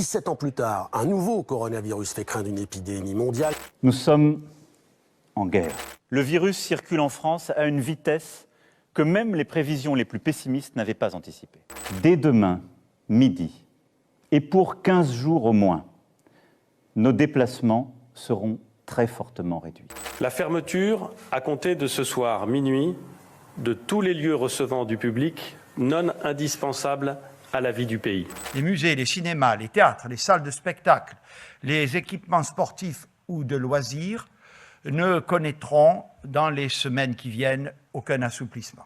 17 ans plus tard, un nouveau coronavirus fait craindre une épidémie mondiale. Nous sommes en guerre. Le virus circule en France à une vitesse que même les prévisions les plus pessimistes n'avaient pas anticipée. Dès demain, midi, et pour 15 jours au moins, nos déplacements seront très fortement réduits. La fermeture, à compter de ce soir minuit, de tous les lieux recevant du public non indispensables à la vie du pays. Les musées, les cinémas, les théâtres, les salles de spectacle, les équipements sportifs ou de loisirs ne connaîtront dans les semaines qui viennent aucun assouplissement.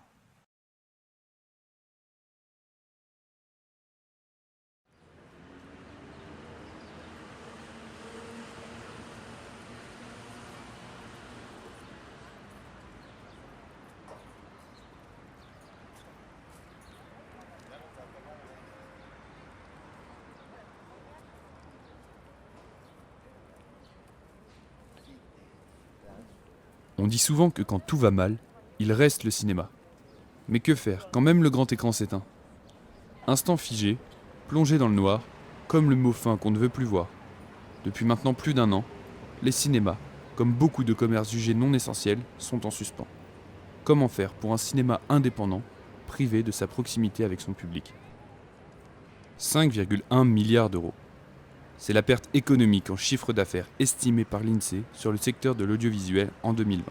On dit souvent que quand tout va mal, il reste le cinéma. Mais que faire quand même le grand écran s'éteint? Instant figé, plongé dans le noir, comme le mot fin qu'on ne veut plus voir. Depuis maintenant plus d'un an, les cinémas, comme beaucoup de commerces jugés non essentiels, sont en suspens. Comment faire pour un cinéma indépendant, privé de sa proximité avec son public? 5,1 milliards d'euros. C'est la perte économique en chiffre d'affaires estimée par l'INSEE sur le secteur de l'audiovisuel en 2020.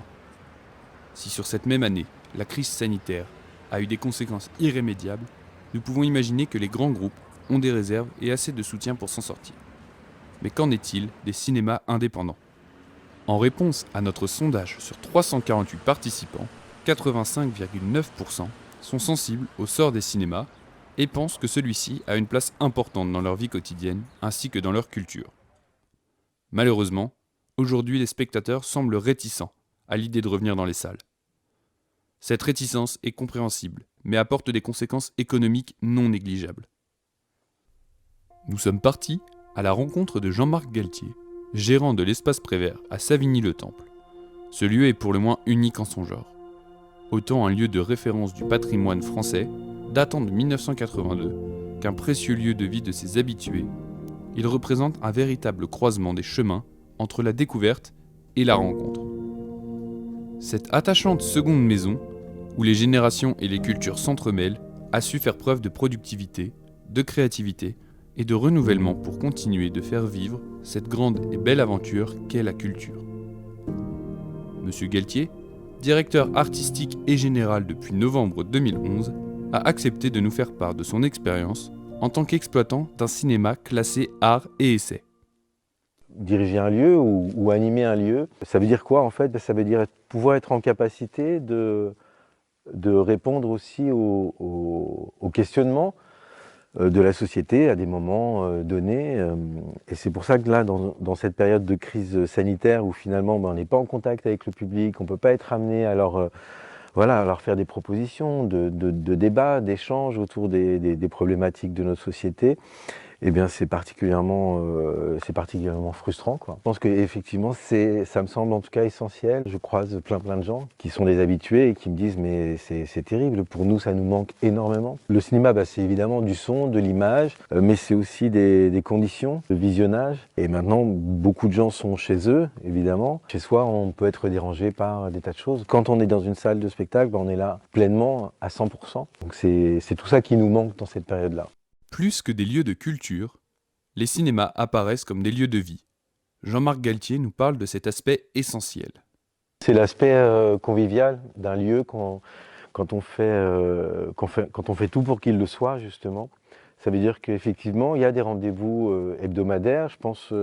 Si sur cette même année, la crise sanitaire a eu des conséquences irrémédiables, nous pouvons imaginer que les grands groupes ont des réserves et assez de soutien pour s'en sortir. Mais qu'en est-il des cinémas indépendants? En réponse à notre sondage sur 348 participants, 85,9% sont sensibles au sort des cinémas et pensent que celui-ci a une place importante dans leur vie quotidienne ainsi que dans leur culture. Malheureusement, aujourd'hui les spectateurs semblent réticents à l'idée de revenir dans les salles. Cette réticence est compréhensible, mais apporte des conséquences économiques non négligeables. Nous sommes partis à la rencontre de Jean-Marc Galtier, gérant de l'espace Prévert à Savigny-le-Temple. Ce lieu est pour le moins unique en son genre. Autant un lieu de référence du patrimoine français, datant de 1982, qu'un précieux lieu de vie de ses habitués, il représente un véritable croisement des chemins entre la découverte et la rencontre. Cette attachante seconde maison, où les générations et les cultures s'entremêlent, a su faire preuve de productivité, de créativité et de renouvellement pour continuer de faire vivre cette grande et belle aventure qu'est la culture. Monsieur Galtier, directeur artistique et général depuis novembre 2011, a accepté de nous faire part de son expérience en tant qu'exploitant d'un cinéma classé art et essai. Diriger un lieu ou animer un lieu, ça veut dire quoi en fait? Ça veut dire pouvoir être en capacité de répondre aussi aux questionnements de la société à des moments donnés. Et c'est pour ça que là, dans cette période de crise sanitaire où finalement on n'est pas en contact avec le public, on ne peut pas être amené à leur faire des propositions, de débats, d'échanges autour des problématiques de notre société, eh bien c'est particulièrement frustrant, quoi. Je pense qu'effectivement, ça me semble en tout cas essentiel. Je croise plein de gens qui sont des habitués et qui me disent mais c'est terrible, pour nous ça nous manque énormément. Le cinéma, c'est évidemment du son, de l'image, mais c'est aussi des conditions de visionnage. Et maintenant, beaucoup de gens sont chez eux, évidemment. Chez soi, on peut être dérangé par des tas de choses. Quand on est dans une salle de spectacle, on est là pleinement à 100%. Donc c'est tout ça qui nous manque dans cette période-là. Plus que des lieux de culture, les cinémas apparaissent comme des lieux de vie. Jean-Marc Galtier nous parle de cet aspect essentiel. C'est l'aspect convivial d'un lieu quand on fait tout pour qu'il le soit, justement. Ça veut dire qu'effectivement, il y a des rendez-vous hebdomadaires. Je pense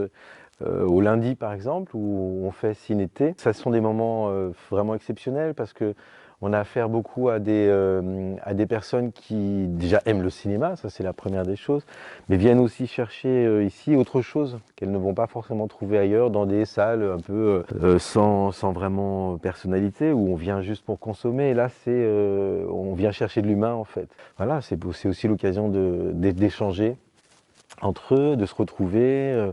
au lundi, par exemple, où on fait ciné-thé. Ça, ce sont des moments vraiment exceptionnels parce que on a affaire beaucoup à des personnes qui déjà aiment le cinéma, ça c'est la première des choses, mais viennent aussi chercher ici autre chose qu'elles ne vont pas forcément trouver ailleurs, dans des salles un peu sans vraiment personnalité, où on vient juste pour consommer. Et là, on vient chercher de l'humain en fait. Voilà, c'est aussi l'occasion d'échanger entre eux, de se retrouver,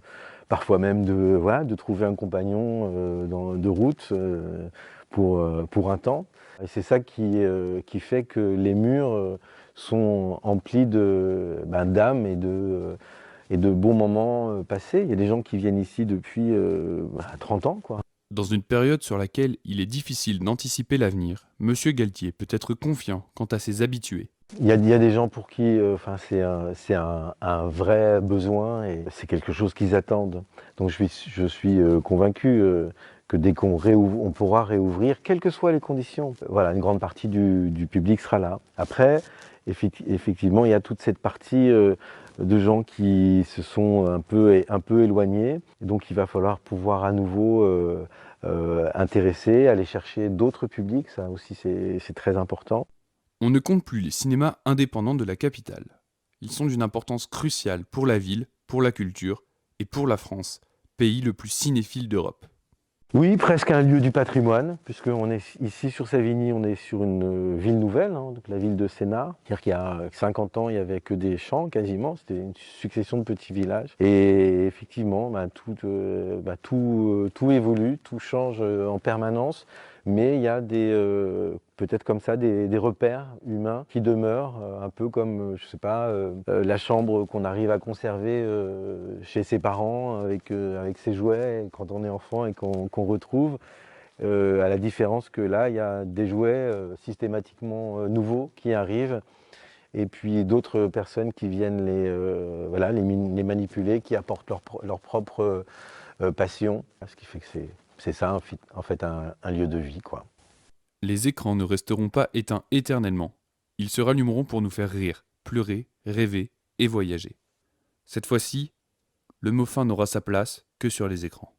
parfois même de trouver un compagnon de route pour un temps. Et c'est ça qui fait que les murs sont emplis d'âme et et de bons moments passés. Il y a des gens qui viennent ici depuis 30 ans, quoi. Dans une période sur laquelle il est difficile d'anticiper l'avenir, M. Galtier peut être confiant quant à ses habitués. Il y a des gens pour qui c'est un vrai besoin et c'est quelque chose qu'ils attendent. Donc je suis convaincu que dès on pourra réouvrir, quelles que soient les conditions, voilà, une grande partie du public sera là. Après, effectivement, il y a toute cette partie de gens qui se sont un peu éloignés. Et donc il va falloir pouvoir à nouveau intéresser, aller chercher d'autres publics, ça aussi c'est très important. On ne compte plus les cinémas indépendants de la capitale. Ils sont d'une importance cruciale pour la ville, pour la culture et pour la France, pays le plus cinéphile d'Europe. Oui, presque un lieu du patrimoine, puisqu'on est ici sur Savigny, on est sur une ville nouvelle, hein, donc la ville de Sénart. C'est-à-dire qu'il y a 50 ans, il n'y avait que des champs quasiment, c'était une succession de petits villages. Et effectivement, tout évolue, tout change en permanence, mais il y a peut-être comme ça des repères humains qui demeurent, un peu comme, je sais pas, la chambre qu'on arrive à conserver chez ses parents avec ses jouets quand on est enfant et qu'on retrouve, à la différence que là, il y a des jouets systématiquement nouveaux qui arrivent et puis d'autres personnes qui viennent les manipuler, qui apportent leur propre passion, ce qui fait que c'est ça en fait un lieu de vie, quoi. Les écrans ne resteront pas éteints éternellement. Ils se rallumeront pour nous faire rire, pleurer, rêver et voyager. Cette fois-ci, le mot fin n'aura sa place que sur les écrans.